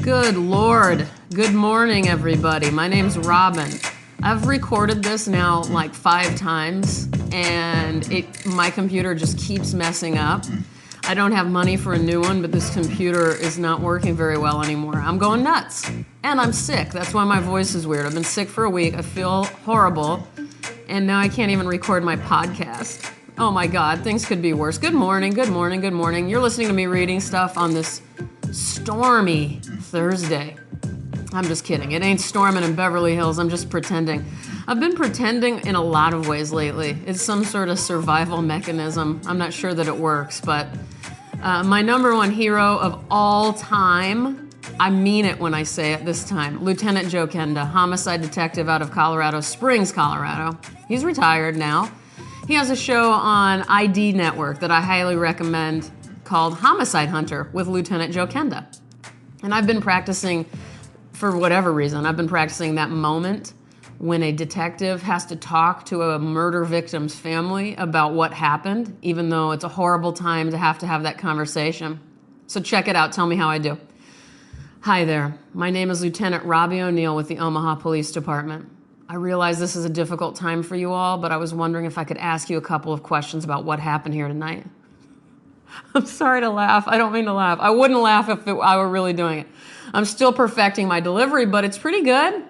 Good Lord. Good morning, everybody. My name's Robin. I've recorded this now like 5 times, and my computer just keeps messing up. I don't have money for a new one, but this computer is not working very well anymore. I'm going nuts. And I'm sick. That's why my voice is weird. I've been sick for a week. I feel horrible. And now I can't even record my podcast. Oh my God, things could be worse. Good morning, good morning, good morning. You're listening to me reading stuff on this stormy Thursday. I'm just kidding. It ain't storming in Beverly Hills. I'm just pretending. I've been pretending in a lot of ways lately. It's some sort of survival mechanism. I'm not sure that it works, but my number one hero of all time, I mean it when I say it this time, Lieutenant Joe Kenda, homicide detective out of Colorado Springs, Colorado. He's retired now. He has a show on ID Network that I highly recommend called Homicide Hunter with Lieutenant Joe Kenda. And I've been practicing, for whatever reason, I've been practicing that moment when a detective has to talk to a murder victim's family about what happened, even though it's a horrible time to have that conversation. So check it out. Tell me how I do. Hi there. My name is Lieutenant Robbie O'Neill with the Omaha Police Department. I realize this is a difficult time for you all, but I was wondering if I could ask you a couple of questions about what happened here tonight. I'm sorry to laugh. I don't mean to laugh. I wouldn't laugh if I were really doing it. I'm still perfecting my delivery, but it's pretty good.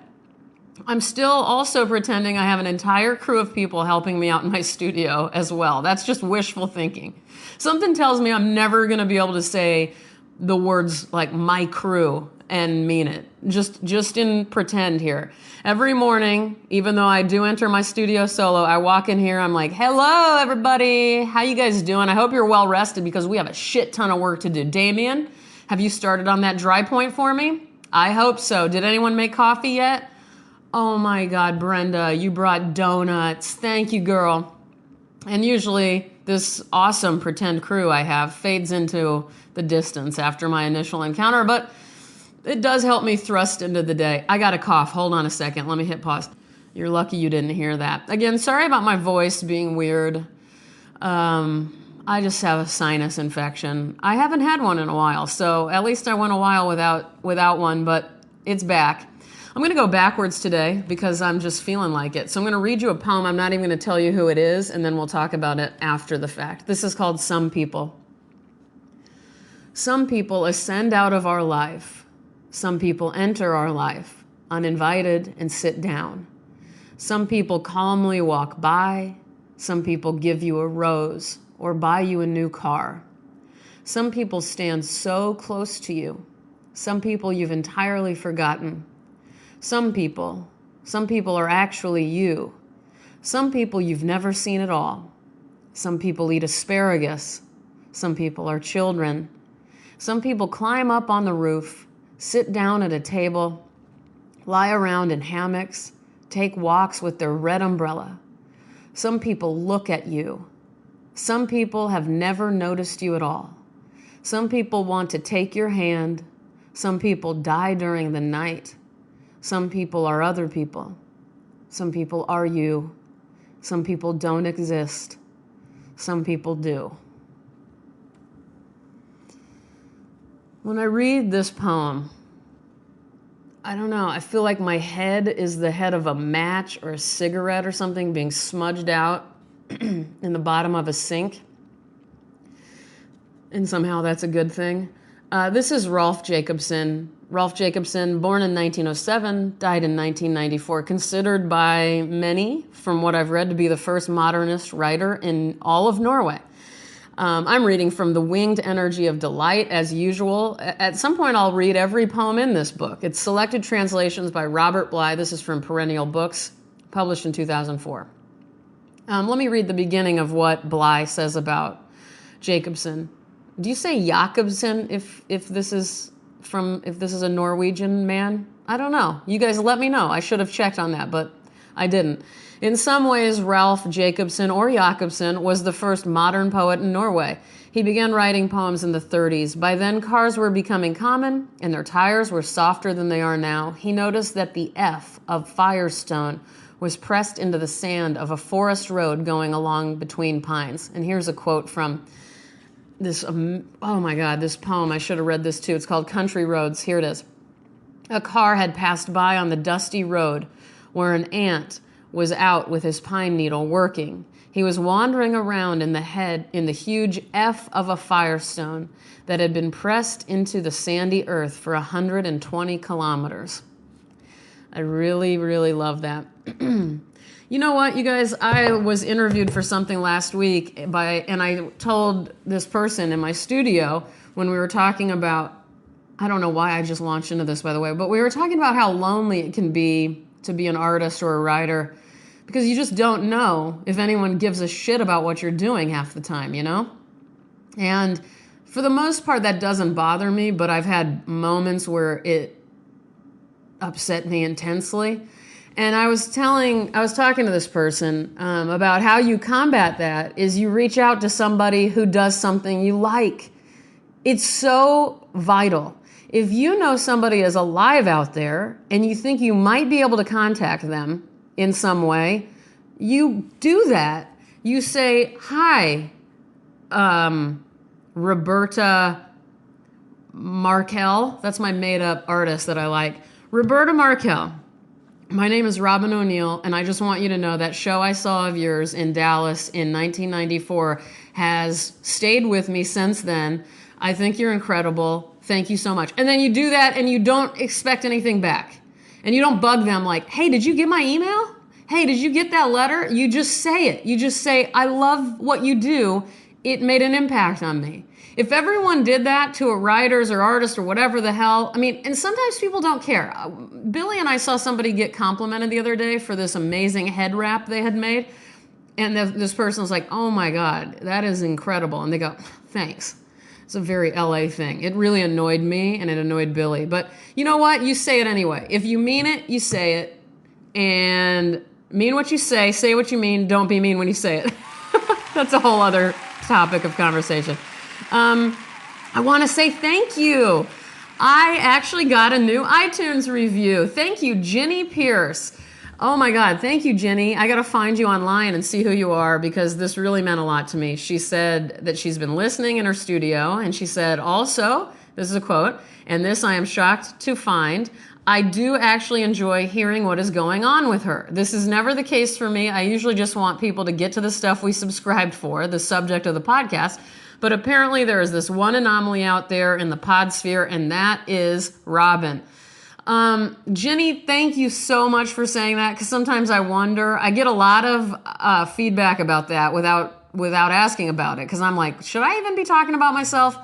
I'm still also pretending I have an entire crew of people helping me out in my studio as well. That's just wishful thinking. Something tells me I'm never going to be able to say the words like my crew and mean it. Just in pretend here. Every morning, even though I do enter my studio solo, I walk in here, I'm like, hello, everybody. How you guys doing? I hope you're well rested because we have a shit ton of work to do. Damien, have you started on that dry point for me? I hope so. Did anyone make coffee yet? Oh my God, Brenda, you brought donuts. Thank you, girl. And usually this awesome pretend crew I have fades into the distance after my initial encounter, but it does help me thrust into the day. I got a cough. Hold on a second. Let me hit pause. You're lucky you didn't hear that. Again, sorry about my voice being weird. I just have a sinus infection. I haven't had one in a while, so at least I went a while without one, but it's back. I'm going to go backwards today because I'm just feeling like it. So I'm going to read you a poem. I'm not even going to tell you who it is, and then we'll talk about it after the fact. This is called Some People. Some people ascend out of our life. Some people enter our life uninvited and sit down. Some people calmly walk by. Some people give you a rose or buy you a new car. Some people stand so close to you. Some people you've entirely forgotten. Some people are actually you. Some people you've never seen at all. Some people eat asparagus. Some people are children. Some people climb up on the roof, sit down at a table, lie around in hammocks, take walks with their red umbrella. Some people look at you. Some people have never noticed you at all. Some people want to take your hand. Some people die during the night. Some people are other people. Some people are you. Some people don't exist. Some people do. When I read this poem, I don't know, I feel like my head is the head of a match or a cigarette or something being smudged out in the bottom of a sink. And somehow that's a good thing. This is Rolf Jacobsen. Rolf Jacobsen, born in 1907, died in 1994, considered by many, from what I've read, to be the first modernist writer in all of Norway. I'm reading from The Winged Energy of Delight, as usual. At some point, I'll read every poem in this book. It's selected translations by Robert Bly. This is from Perennial Books, published in 2004. Let me read the beginning of what Bly says about Jacobsen. Do you say Jacobsen if this is a Norwegian man? I don't know. You guys let me know. I should have checked on that, but I didn't. In some ways, Rolf Jacobsen, or Jacobsen, was the first modern poet in Norway. He began writing poems in the 30s. By then, cars were becoming common, and their tires were softer than they are now. He noticed that the F of Firestone was pressed into the sand of a forest road going along between pines. And here's a quote from this, oh my God, this poem. I should have read this too. It's called Country Roads. Here it is. A car had passed by on the dusty road where an ant was out with his pine needle working. He was wandering around in the huge F of a firestone that had been pressed into the sandy earth for 120 kilometers. I really, really love that. You know what, you guys? I was interviewed for something last week and I told this person in my studio when we were talking about, I don't know why I just launched into this, by the way, but we were talking about how lonely it can be to be an artist or a writer because you just don't know if anyone gives a shit about what you're doing half the time, you know? And for the most part, that doesn't bother me, but I've had moments where it upset me intensely. And I was talking to this person about how you combat that is you reach out to somebody who does something you like. It's so vital. If you know somebody is alive out there and you think you might be able to contact them in some way, you do that. You say, hi, Roberta Markel. That's my made-up artist that I like. Roberta Markel. My name is Robin O'Neill, and I just want you to know that show I saw of yours in Dallas in 1994 has stayed with me since then. I think you're incredible. Thank you so much. And then you do that, and you don't expect anything back. And you don't bug them like, hey, did you get my email? Hey, did you get that letter? You just say it. You just say, I love what you do. It made an impact on me. If everyone did that to a writers or artist or whatever the hell, I mean, and sometimes people don't care. Billy and I saw somebody get complimented the other day for this amazing head wrap they had made. And this person was like, oh my God, that is incredible. And they go, thanks. It's a very LA thing. It really annoyed me and it annoyed Billy. But you know what? You say it anyway. If you mean it, you say it. And mean what you say what you mean, don't be mean when you say it. That's a whole other topic of conversation. I want to say thank you. I actually got a new iTunes review. Thank you, Jenny Pierce. Oh my God, thank you, Jenny. I got to find you online and see who you are because this really meant a lot to me. She said that she's been listening in her studio, and she said also, this is a quote, and this I am shocked to find, I do actually enjoy hearing what is going on with her. This is never the case for me. I usually just want people to get to the stuff we subscribed for, the subject of the podcast. But apparently there is this one anomaly out there in the pod sphere, and that is Robin. Jenny, thank you so much for saying that, because sometimes I wonder. I get a lot of feedback about that without asking about it, because I'm like, should I even be talking about myself?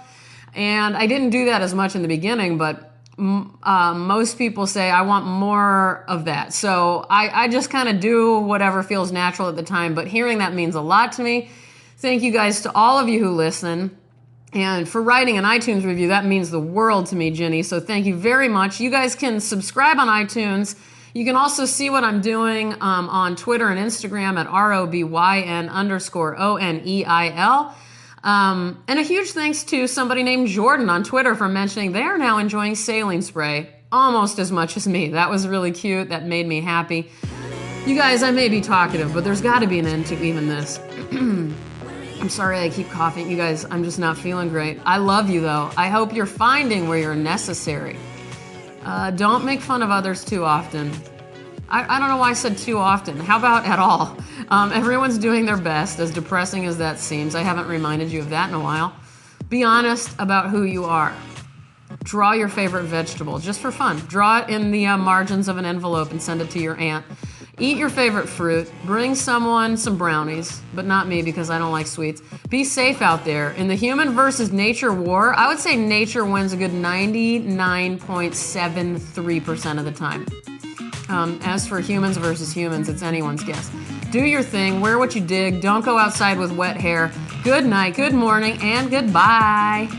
And I didn't do that as much in the beginning, but most people say I want more of that. So I just kind of do whatever feels natural at the time, but hearing that means a lot to me. Thank you guys to all of you who listen. And for writing an iTunes review, that means the world to me, Jenny. So thank you very much. You guys can subscribe on iTunes. You can also see what I'm doing on Twitter and Instagram at ROBYN_ONEIL. And a huge thanks to somebody named Jordan on Twitter for mentioning they are now enjoying saline spray almost as much as me. That was really cute. That made me happy. You guys, I may be talkative, but there's got to be an end to even this. I'm sorry I keep coughing. You guys, I'm just not feeling great. I love you, though. I hope you're finding where you're necessary. Don't make fun of others too often. I don't know why I said too often. How about at all? Everyone's doing their best, as depressing as that seems. I haven't reminded you of that in a while. Be honest about who you are. Draw your favorite vegetable, just for fun. Draw it in the margins of an envelope and send it to your aunt. Eat your favorite fruit. Bring someone some brownies, but not me because I don't like sweets. Be safe out there. In the human versus nature war, I would say nature wins a good 99.73% of the time. As for humans versus humans, it's anyone's guess. Do your thing. Wear what you dig. Don't go outside with wet hair. Good night, good morning, and goodbye.